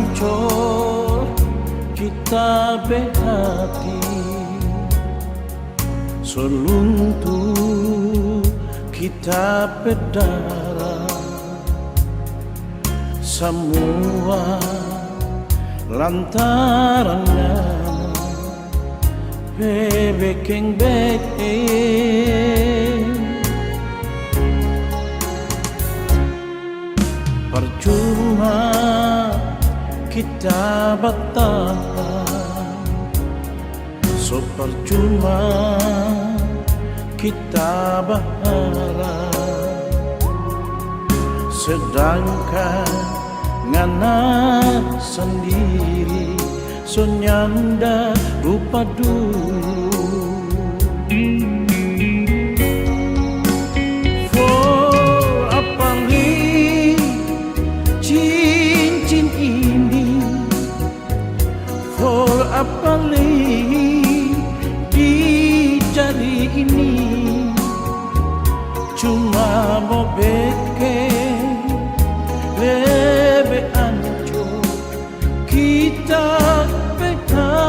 ancol kita behati, seluntuh kita berdarah, semua lantarannya bebek yang baik. Percuma kita bertahan, so percuma kita berharap, sedangkan ngana sendiri so nyanda lupa dulu. Apalagi di jari ini cuma mau bikin lebih hancur kita berhati.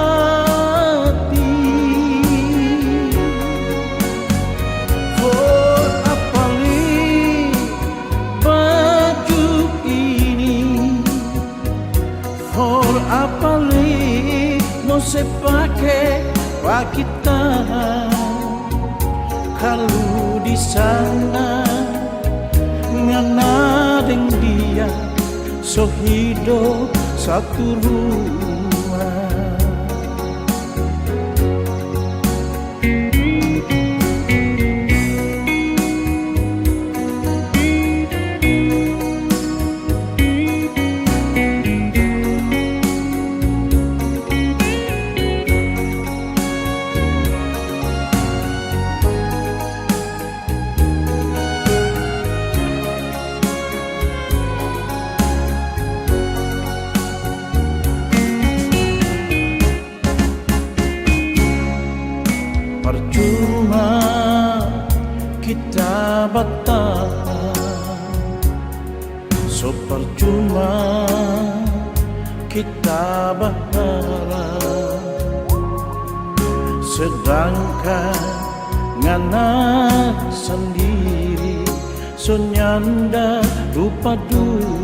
For apalagi baju ini, for apalagi mau sepake pak kita, kalau di sana ngana deng dia so hidup satu rumah. Percuma kita bertahan, so percuma kita berharap, sedangkan ngana sendiri so nyanda lupa dulu.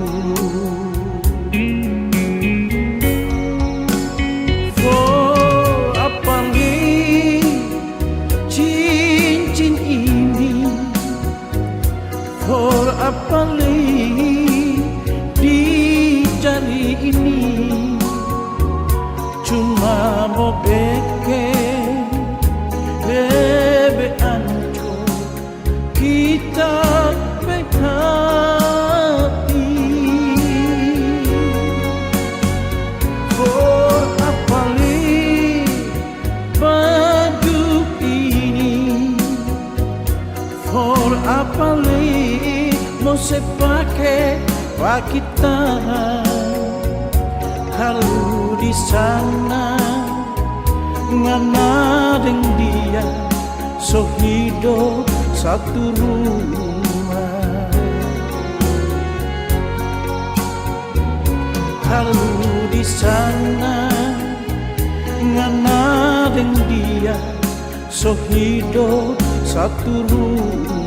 For apalagi di jari ini cuma mau bikin lebih hancur kita berhati. For apalagi baju ini, for apalagi mau sepake pak kita, kalau di sana ngana deng dia so hidup satu rumah. Kalau di sana ngana deng dia so hidup satu rumah.